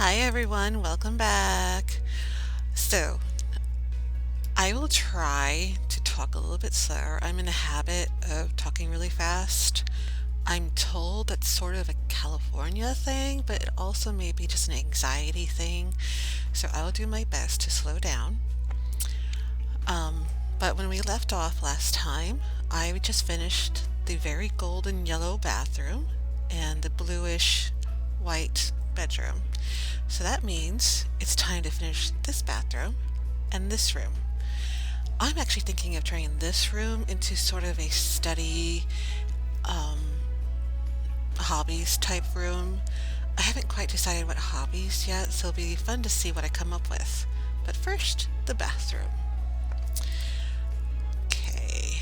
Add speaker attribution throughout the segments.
Speaker 1: Hi everyone, welcome back. So, I will try to talk a little bit slower. I'm in a habit of talking really fast. I'm told that's sort of a California thing, but it also may be just an anxiety thing. So, I will do my best to slow down. Um, but when we left off last time, I just finished the very golden yellow bathroom and the bluish white bedroom. So that means it's time to finish this bathroom and this room. I'm actually thinking of turning this room into sort of a study, um, hobbies type room. I haven't quite decided what hobbies yet, so it'll be fun to see what I come up with. But first, the bathroom. Okay.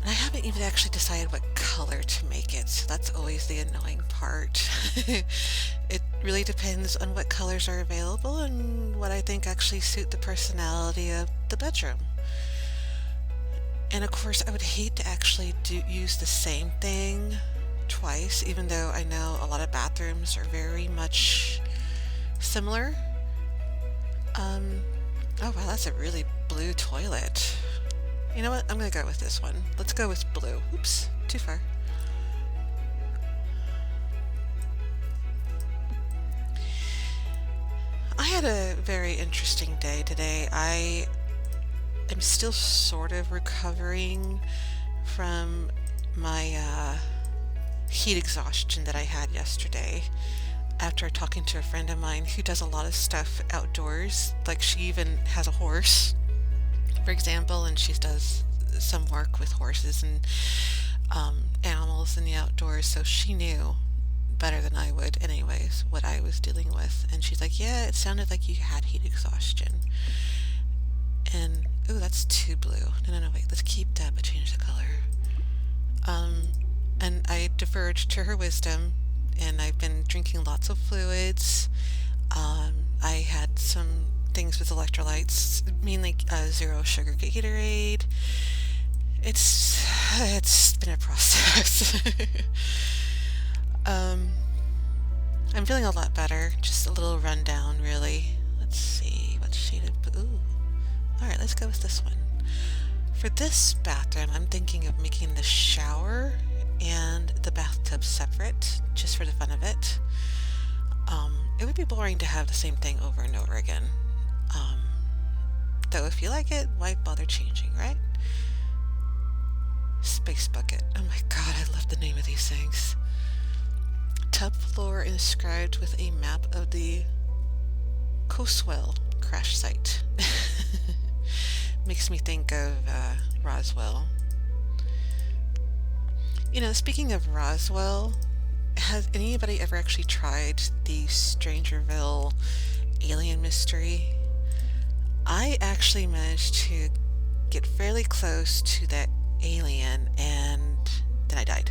Speaker 1: And I haven't even actually decided what color to make it, so that's always the annoying part. It really depends on what colors are available and what I think actually suit the personality of the bedroom. And of course, I would hate to actually use the same thing twice, even though I know a lot of bathrooms are very much similar. Um, oh wow, that's a really blue toilet. You know what? I'm gonna go with this one. Let's go with blue. Oops, too far. I had a very interesting day today. I am still sort of recovering from my heat exhaustion that I had yesterday after talking to a friend of mine who does a lot of stuff outdoors. Like she even has a horse, for example, and she does some work with horses and animals in the outdoors. So she knew better than I would, anyways, what I was dealing with. And she's like, "Yeah, it sounded like you had heat exhaustion." And ooh, that's too blue. No, wait. Let's keep that, but change the color. Um, and I deferred to her wisdom, and I've been drinking lots of fluids. I had some things with electrolytes, mainly zero sugar Gatorade. It's been a process. um, I'm feeling a lot better. Just a little rundown, really. Let's see what shade of ooh. All right, let's go with this one. For this bathroom, I'm thinking of making the shower and the bathtub separate, just for the fun of it. It would be boring to have the same thing over and over again. Um, though if you like it, why bother changing, right? Space bucket. Oh my god, I love the name of these things. Tub floor inscribed with a map of the Coswell crash site. Makes me think of Roswell. You know, speaking of Roswell, has anybody ever actually tried the Strangerville alien mystery? I actually managed to get fairly close to that alien and then I died.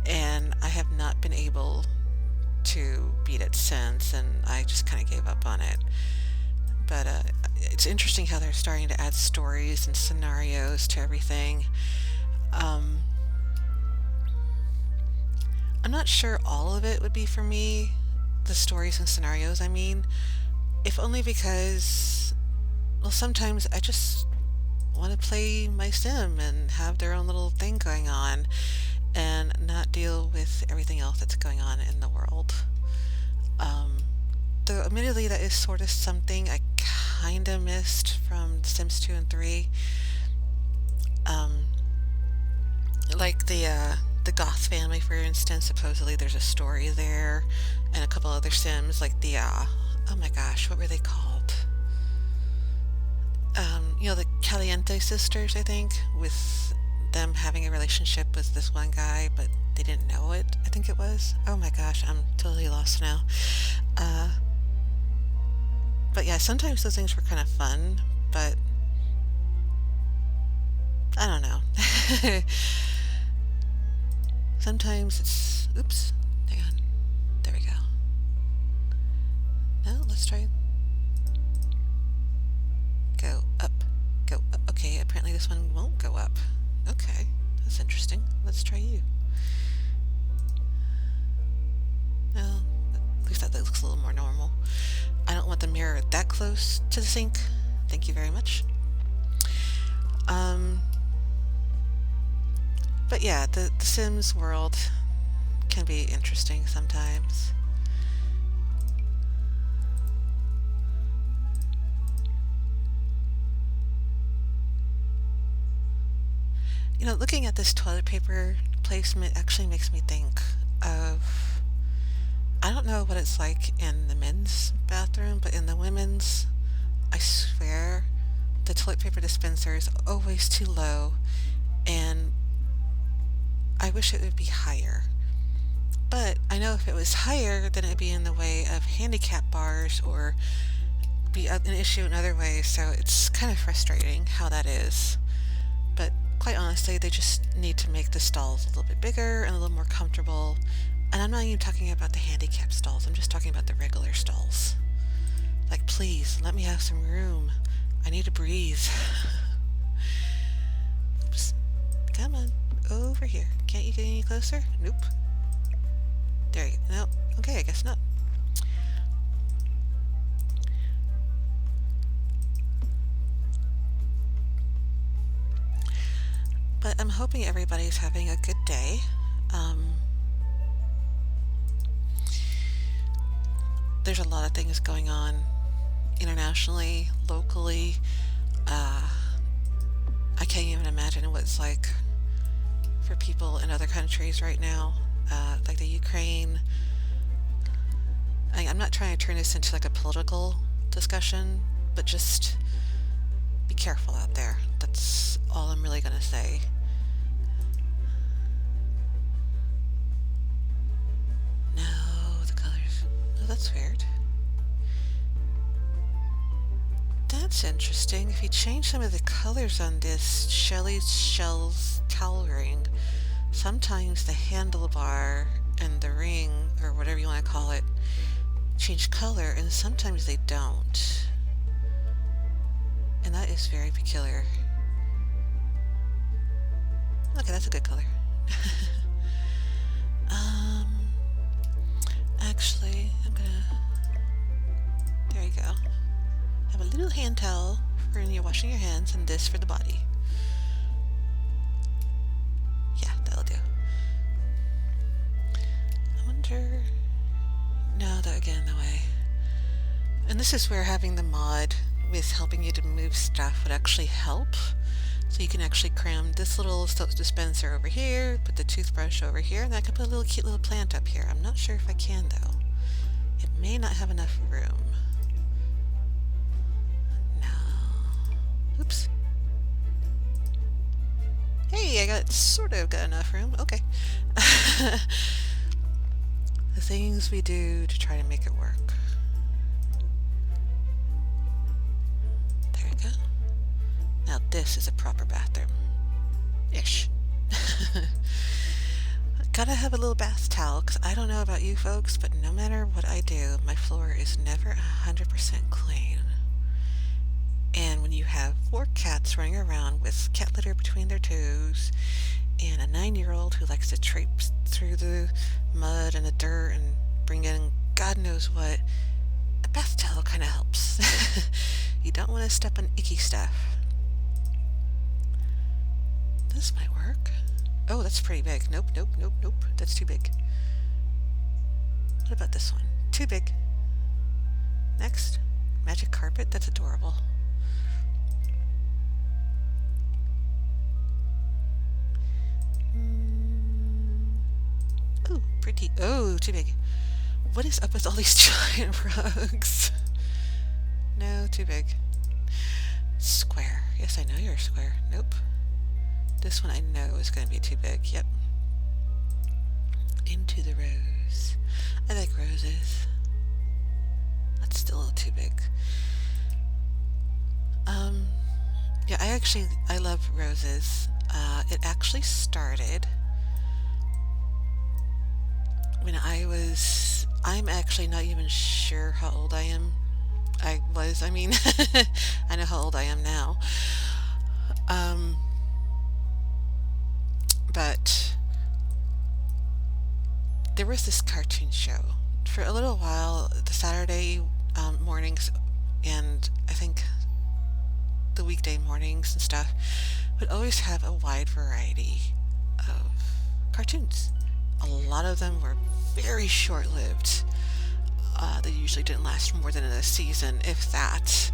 Speaker 1: And I have not been able to beat it since, and I just kind of gave up on it. But it's interesting how they're starting to add stories and scenarios to everything. Um, I'm not sure all of it would be for me, the stories and scenarios, I mean, if only because, well, sometimes I just want to play my sim and have their own little thing going on and not deal with everything else that's going on in the world. Um, though admittedly that is sort of something I kind of missed from Sims 2 and 3. Um, like the Goth family, for instance, supposedly there's a story there, and a couple other Sims, like the oh my gosh, what were they called? The Caliente sisters, I think, with them having a relationship with this one guy, but they didn't know it, I think it was. Oh my gosh, I'm totally lost now. Uh, but yeah, sometimes those things were kind of fun, but I don't know. Sometimes it's, oops, hang on. There we go. No, let's try go up. Go up. Okay, apparently this one won't go up. Okay, that's interesting. Let's try you. the mirror that close to the sink. Thank you very much. Um, but yeah, the Sims world can be interesting sometimes. You know, looking at this toilet paper placement actually makes me think of, I don't know what it's like in the men's bathroom, but in the women's, I swear the toilet paper dispenser is always too low, and I wish it would be higher. But I know if it was higher, then it'd be in the way of handicap bars or be an issue in other ways, so it's kind of frustrating how that is. But quite honestly, they just need to make the stalls a little bit bigger and a little more comfortable. And I'm not even talking about the handicap stalls, I'm just talking about the regular stalls. Like, please, let me have some room. I need to breathe. Oops. Come on, over here. Can't you get any closer? Nope. There you go. No. Okay, I guess not. But I'm hoping everybody's having a good day. There's a lot of things going on internationally, locally. I can't even imagine what it's like for people in other countries right now, like the Ukraine. I'm not trying to turn this into like a political discussion, but just be careful out there. That's all I'm really going to say. No, the colors. Oh, that's weird. That's interesting. If you change some of the colors on this Shelly's Shells towel ring, sometimes the handlebar and the ring, or whatever you want to call it, change color, and sometimes they don't. And that is very peculiar. Okay, that's a good color. Actually, I'm gonna... There you go. Have a little hand towel for when you're washing your hands, and this for the body. Yeah, that'll do. I wonder... No, that again, no way. And this is where having the mod with helping you to move stuff would actually help. So you can actually cram this little soap dispenser over here, put the toothbrush over here, and I could put a little cute little plant up here. I'm not sure if I can though. It may not have enough room. No. Oops. Hey, I sort of got enough room. Okay. The things we do to try to make it work. There we go. Now this is a proper bathroom. Ish. Gotta have a little bath towel, because I don't know about you folks, but no matter what I do, my floor is never 100% clean. And when you have 4 cats running around with cat litter between their toes, and a 9-year-old who likes to traipse through the mud and the dirt and bring in God knows what, a bath towel kind of helps. You don't want to step on icky stuff. This might work. Oh, that's pretty big. Nope, nope, nope, nope. That's too big. What about this one? Too big. Next. Magic carpet. That's adorable. Oh, pretty. Oh, too big. What is up with all these giant rugs? No, too big. Square. Yes, I know you're a square. Nope. This one I know is going to be too big. Yep. Into the rose. I like roses. That's still a little too big. Yeah, I love roses. It actually started when I'm actually not even sure how old I am. I know how old I am now. But there was this cartoon show. For a little while, the Saturday mornings, and I think the weekday mornings and stuff would always have a wide variety of cartoons. A lot of them were very short-lived. They usually didn't last more than a season, if that.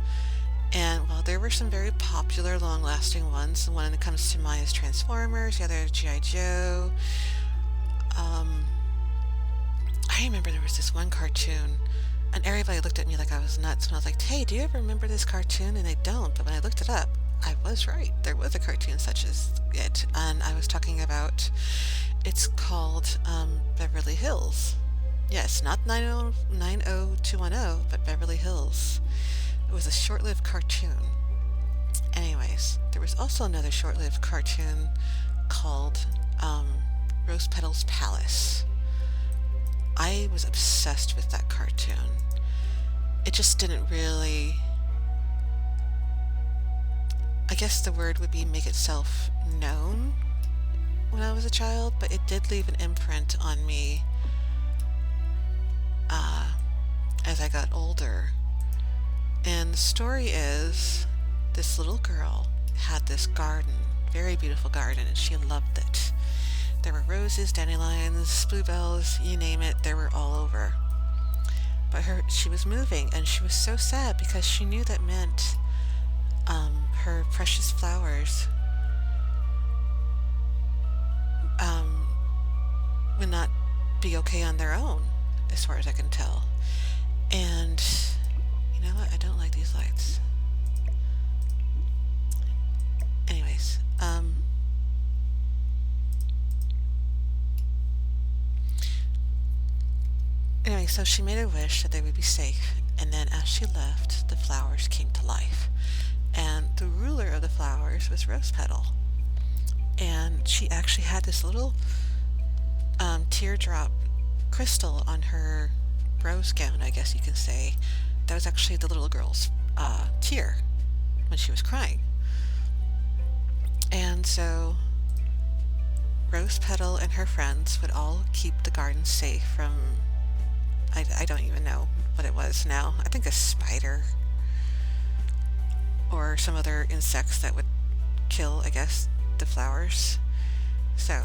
Speaker 1: And while there were some very popular, long-lasting ones, the one that comes to mind is Transformers, the other is G.I. Joe. Um, I remember there was this one cartoon, and everybody looked at me like I was nuts when I was like, hey, do you ever remember this cartoon? And they don't, but when I looked it up, I was right. There was a cartoon such as it, and I was talking about, it's called Beverly Hills. Yes, not 90210, but Beverly Hills. It was a short-lived cartoon. Anyways, there was also another short-lived cartoon called Rose Petal's Palace. I was obsessed with that cartoon. It just didn't really, I guess the word would be make itself known when I was a child, but it did leave an imprint on me as I got older. And the story is this little girl had this garden, very beautiful garden, and she loved it. There were roses, dandelions, bluebells, you name it, they were all over. But she was moving, and she was so sad because she knew that meant her precious flowers would not be okay on their own, as far as I can tell. And you know what? I don't like these lights. Anyways, anyway, so she made a wish that they would be safe, and then as she left, the flowers came to life. And the ruler of the flowers was Rose Petal. And she actually had this little teardrop crystal on her rose gown, I guess you can say. That was actually the little girl's tear when she was crying. And so Rose Petal and her friends would all keep the garden safe from, I don't even know what it was now. I think a spider or some other insects that would kill, I guess, the flowers. So,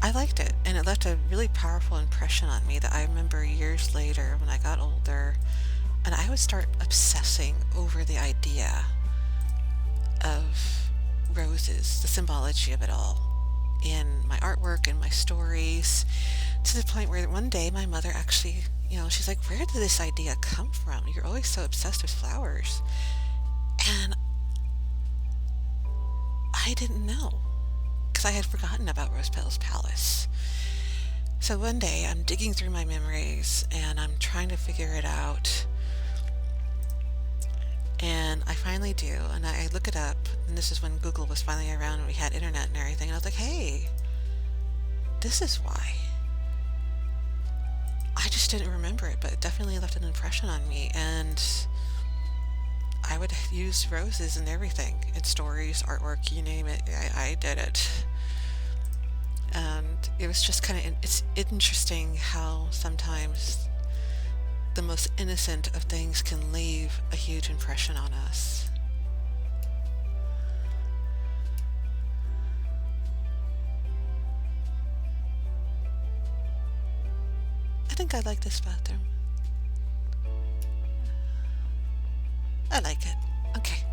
Speaker 1: I liked it, and it left a really powerful impression on me that I remember years later when I got older, and I would start obsessing over the idea of roses, the symbology of it all, in my artwork and my stories, to the point where one day my mother actually, she's like, where did this idea come from? You're always so obsessed with flowers. And I didn't know, because I had forgotten about Rose Petal's Palace. So one day I'm digging through my memories and I'm trying to figure it out. And I finally do, and I look it up, and this is when Google was finally around and we had internet and everything, and I was like, hey, this is why. I just didn't remember it, but it definitely left an impression on me, and I would use roses in everything, in stories, artwork, you name it, I did it. And it was just kind of, it's interesting how sometimes the most innocent of things can leave a huge impression on us. I think I like this bathroom. I like it. Okay.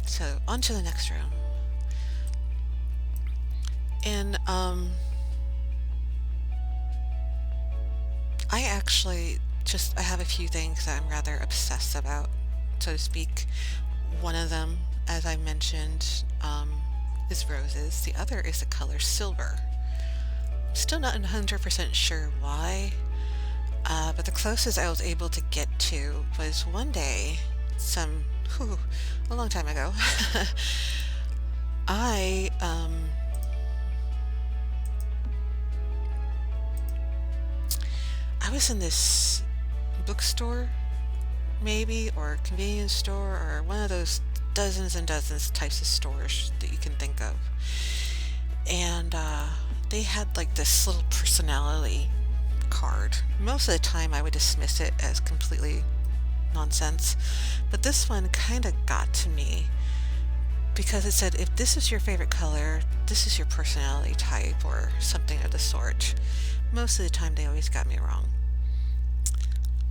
Speaker 1: So, on to the next room. And, I have a few things that I'm rather obsessed about, so to speak. One of them, as I mentioned, is roses. The other is the color silver. I'm still not 100% sure why, but the closest I was able to get to was one day, a long time ago, I was in this bookstore, maybe, or convenience store, or one of those dozens and dozens types of stores that you can think of. And they had like this little personality rock hard. Most of the time I would dismiss it as completely nonsense, but this one kind of got to me because it said if this is your favorite color, this is your personality type or something of the sort. Most of the time they always got me wrong.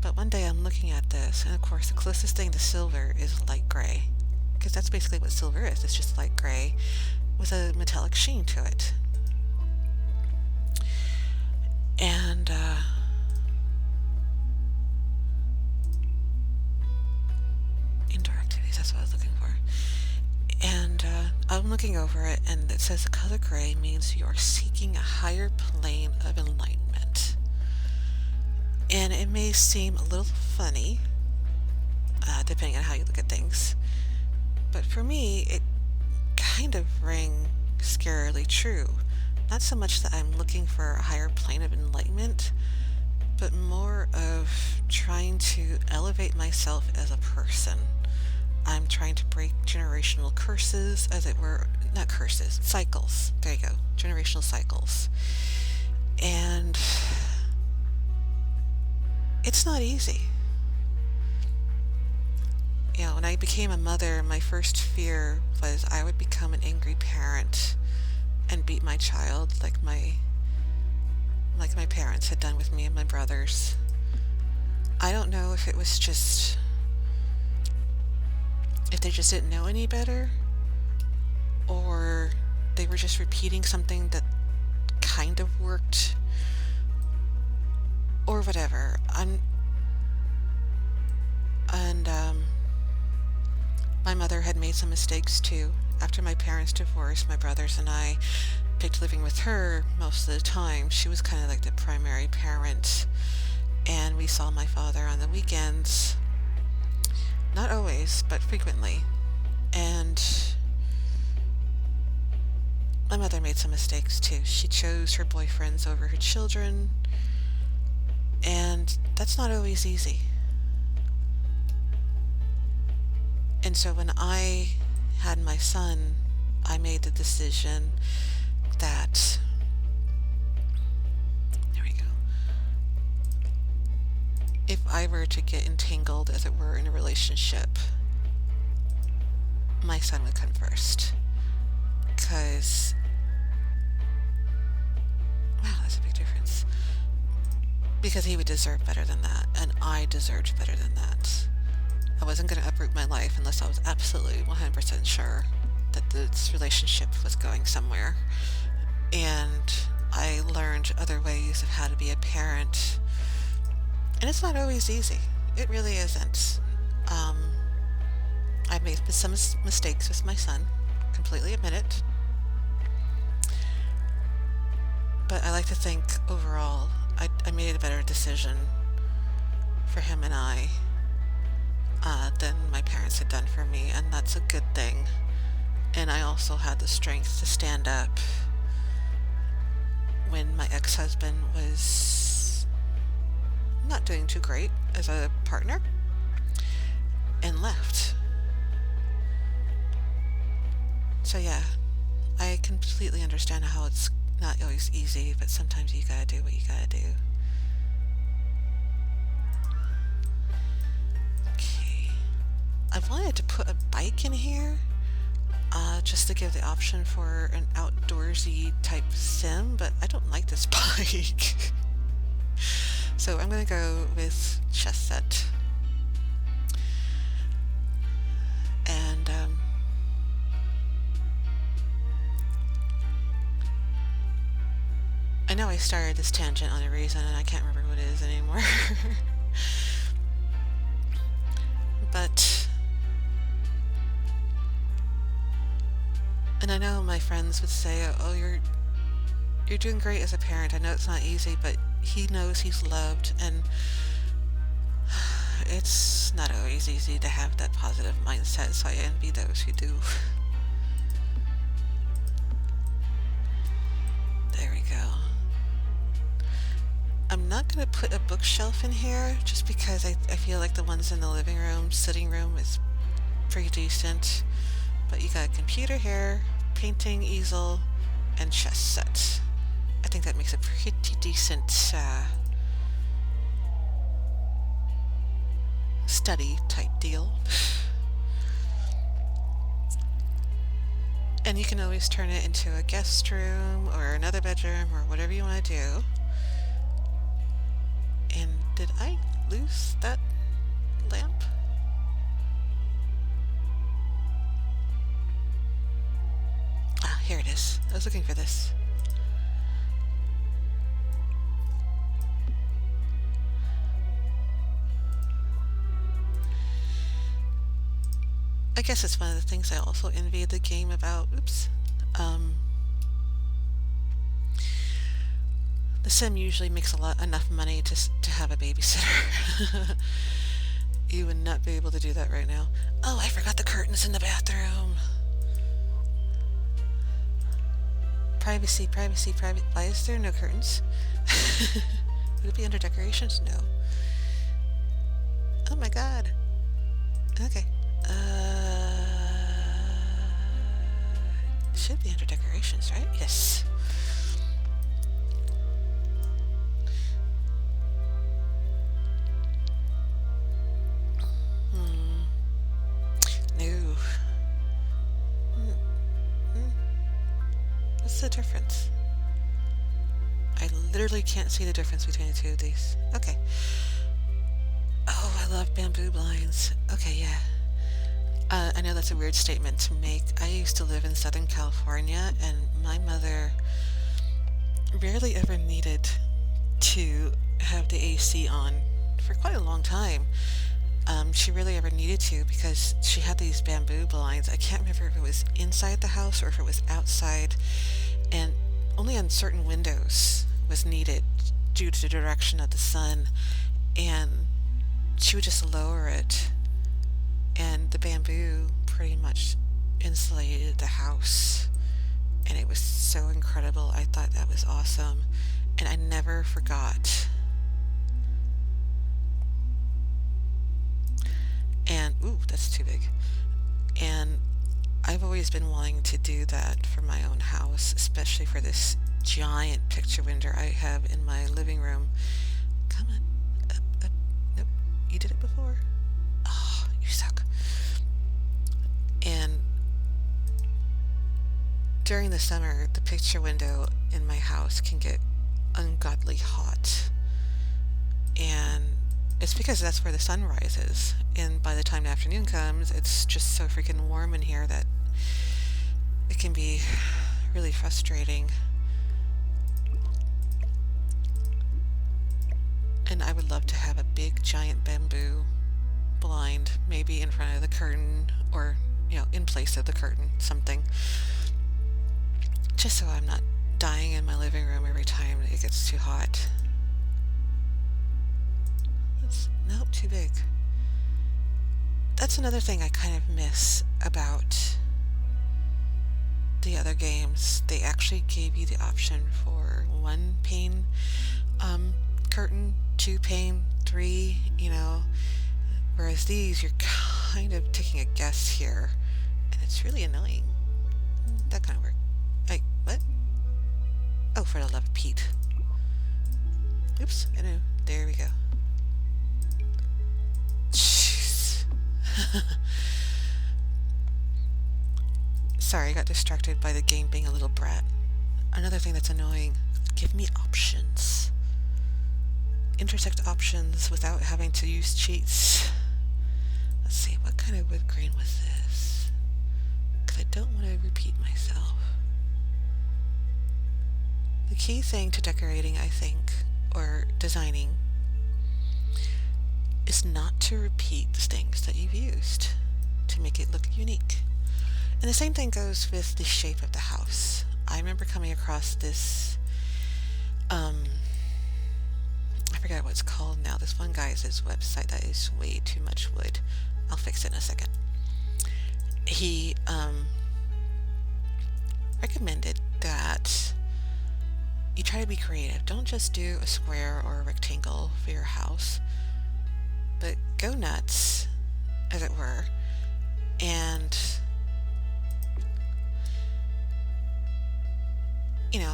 Speaker 1: But one day I'm looking at this, and of course the closest thing to silver is light gray, because that's basically what silver is. It's just light gray with a metallic sheen to it. And indoor activities, that's what I was looking for. And I'm looking over it, and it says the color gray means you're seeking a higher plane of enlightenment. And it may seem a little funny, depending on how you look at things, but for me, it kind of rang scarily true. Not so much that I'm looking for a higher plane of enlightenment, but more of trying to elevate myself as a person. I'm trying to break generational curses, as it were. Not curses, cycles. There you go. Generational cycles. And it's not easy. You know, when I became a mother, my first fear was I would become an angry parent and beat my child like my parents had done with me and my brothers. I don't know if it was just if they just didn't know any better, or they were just repeating something that kind of worked, or whatever. My mother had made some mistakes too. After my parents divorced, my brothers and I picked living with her most of the time. She was kind of like the primary parent, and we saw my father on the weekends. Not always, but frequently. And my mother made some mistakes too. She chose her boyfriends over her children, and that's not always easy. And so when I had my son, I made the decision that, there we go, if I were to get entangled, as it were, in a relationship, my son would come first. Because, wow, that's a big difference. Because he would deserve better than that, and I deserved better than that. I wasn't going to uproot my life unless I was absolutely 100% sure that this relationship was going somewhere. And I learned other ways of how to be a parent. And it's not always easy. It really isn't. I've made some mistakes with my son. Completely admit it. But I like to think overall I made a better decision for him and I than my parents had done for me, and that's a good thing. And I also had the strength to stand up when my ex-husband was not doing too great as a partner and left. So yeah, I completely understand how it's not always easy, but sometimes you gotta do what you gotta do. I wanted to put a bike in here, just to give the option for an outdoorsy type sim, but I don't like this bike. So I'm going to go with chess set. And I know I started this tangent on a reason, and I can't remember what it is anymore. But and I know my friends would say, oh, you're doing great as a parent. I know it's not easy, but he knows he's loved, and it's not always easy to have that positive mindset, so I envy those who do. There we go. I'm not going to put a bookshelf in here, just because I feel like the ones in the living room, sitting room is pretty decent. But you got a computer here, painting easel, and chess set. I think that makes a pretty decent study type deal. And you can always turn it into a guest room or another bedroom or whatever you want to do. And did I lose that lamp? Ah, here it is. I was looking for this. I guess it's one of the things I also envy the game about. Oops. The sim usually makes enough money to have a babysitter. You would not be able to do that right now. Oh, I forgot the curtains in the bathroom. Privacy, privacy, private. Why is there no curtains? Would it be under decorations? No. Oh my god. Okay. Should be under decorations, right? Yes. No. What's the difference? I literally can't see the difference between the two of these. Okay. Oh, I love bamboo blinds. Okay, yeah. I know that's a weird statement to make. I used to live in Southern California, and my mother rarely ever needed to have the AC on for quite a long time. She really ever needed to because she had these bamboo blinds. I can't remember if it was inside the house or if it was outside, and only on certain windows was needed due to the direction of the sun, and she would just lower it, and the bamboo pretty much insulated the house, and it was so incredible. I thought that was awesome, and I never forgot. And ooh, that's too big. And I've always been wanting to do that for my own house, especially for this giant picture window I have in my living room. Come on, up, up. Nope, you did it before. Oh, you suck. And during the summer, the picture window in my house can get ungodly hot. And it's because that's where the sun rises. And by the time the afternoon comes, it's just so freaking warm in here that it can be really frustrating. And I would love to have a big giant bamboo blind, maybe in front of the curtain or, in place of the curtain, something. Just so I'm not dying in my living room every time it gets too hot. Nope, too big. That's another thing I kind of miss about the other games. They actually gave you the option for 1 pane curtain, 2 pane, 3, whereas these you're kind of taking a guess here, and it's really annoying. That kind of work. Hey, what? Oh, for the love of Pete. Oops, I know. There we go. Sorry, I got distracted by the game being a little brat. Another thing that's annoying, give me options. Intersect options without having to use cheats. Let's see, what kind of wood grain was this? Because I don't want to repeat myself. The key thing to decorating, I think, or designing, is not to repeat the things that you've used to make it look unique. And the same thing goes with the shape of the house. I remember coming across this, I forget what it's called now. This one guy's website that is way too much wood. I'll fix it in a second. He recommended that you try to be creative. Don't just do a square or a rectangle for your house, but go nuts, as it were, and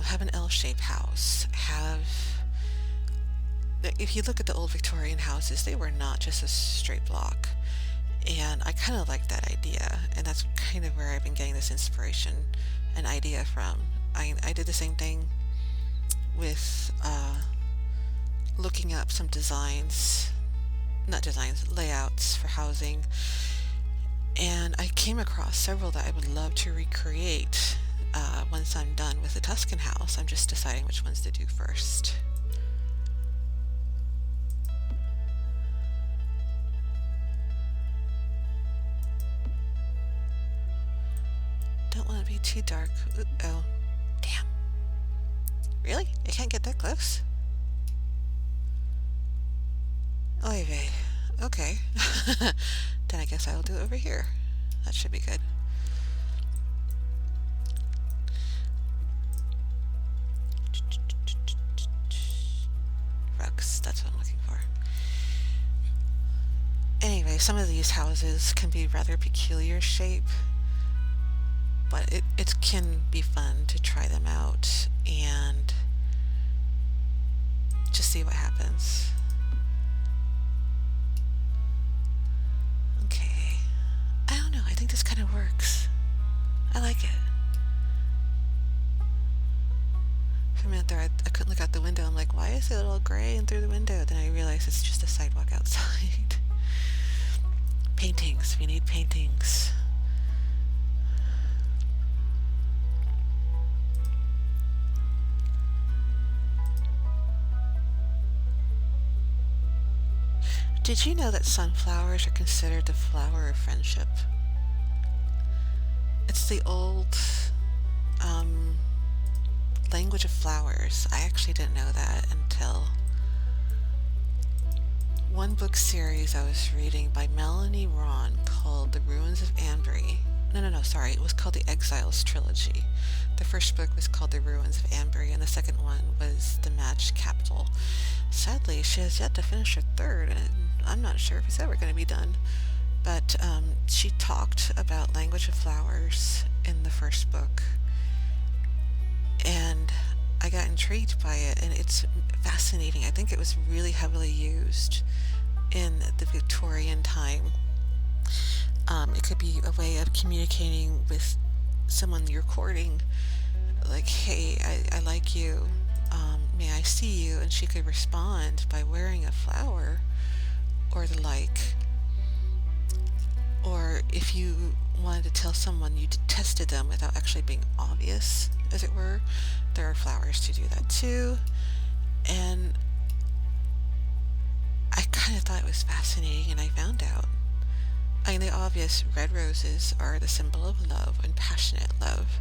Speaker 1: have an L-shaped house, have if you look at the old Victorian houses, they were not just a straight block. And I kind of like that idea, and that's kind of where I've been getting this inspiration and idea from. I did the same thing with looking up some designs, not designs, layouts for housing, and I came across several that I would love to recreate once I'm done with the Tuscan house. I'm just deciding which ones to do first. Don't want to be too dark. Oh, damn. Really? I can't get that close? Oy vey. Okay. Then I guess I'll do it over here. That should be good. Rugs, that's what I'm looking for. Anyway, some of these houses can be rather peculiar shape, but it can be fun to try them out and just see what happens. Okay. I don't know, I think this kind of works. I like it. For a minute there, I couldn't look out the window. I'm like, why is it all gray and through the window? Then I realized it's just a sidewalk outside. Paintings. We need paintings. Did you know that sunflowers are considered the flower of friendship? It's the old language of flowers. I actually didn't know that until one book series I was reading by Melanie Ron called The Ruins of Ambury. No, sorry. It was called the Exiles Trilogy. The first book was called The Ruins of Ambury, and the second one was The Matched Capital. Sadly, she has yet to finish her third, and I'm not sure if it's ever going to be done. But she talked about language of flowers in the first book, and I got intrigued by it, and it's fascinating. I think it was really heavily used in the Victorian time. It could be a way of communicating with someone you're courting, like, hey, I like you, may I see you? And she could respond by wearing a flower or the like. Or if you wanted to tell someone you detested them without actually being obvious, as it were, there are flowers to do that too. And I kind of thought it was fascinating, and I found out. I mean, the obvious red roses are the symbol of love and passionate love,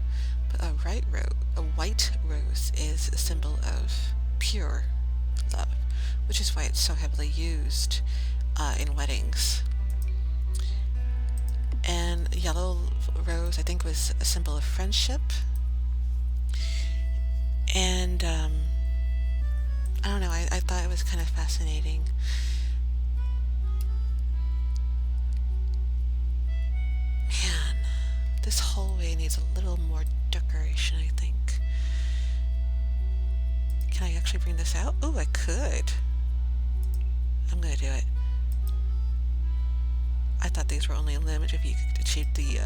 Speaker 1: but a white rose is a symbol of pure love, which is why it's so heavily used in weddings. And yellow rose, I think, was a symbol of friendship. And I don't know, I thought it was kind of fascinating. Man, this hallway needs a little more decoration, I think. Can I actually bring this out? Oh, I could. I'm gonna do it. I thought these were only limited if you could achieve the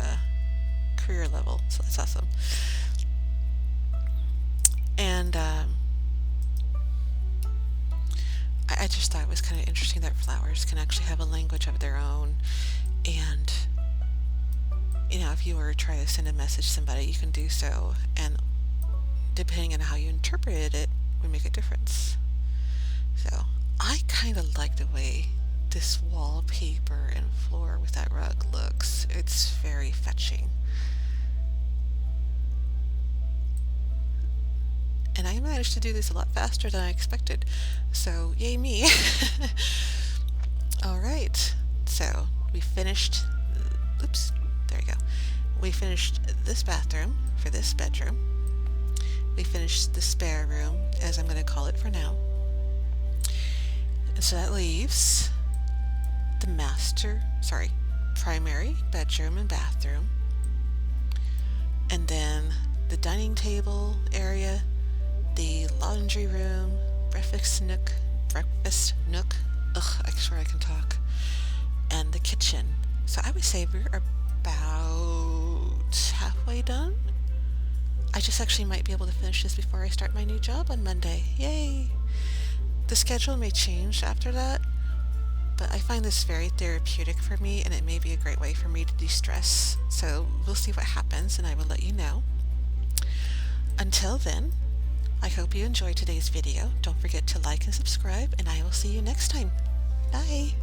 Speaker 1: career level, so that's awesome. And I just thought it was kind of interesting that flowers can actually have a language of their own. And, you know, if you were trying to send a message to somebody, you can do so. And depending on how you interpreted it, would make a difference. So I kind of like the way this wallpaper and floor with that rug looks. It's very fetching. And I managed to do this a lot faster than I expected. So, yay me. Alright, so we finished, oops, there you go. We finished this bathroom for this bedroom. We finished the spare room, as I'm going to call it for now. And so that leaves the primary bedroom and bathroom. And then the dining table area, the laundry room, breakfast nook, breakfast nook. Ugh, I swear I can talk. And the kitchen. So I would say we're about halfway done. I just actually might be able to finish this before I start my new job on Monday. Yay! The schedule may change after that, but I find this very therapeutic for me, and it may be a great way for me to de-stress. So we'll see what happens, and I will let you know. Until then, I hope you enjoyed today's video. Don't forget to like and subscribe, and I will see you next time. Bye!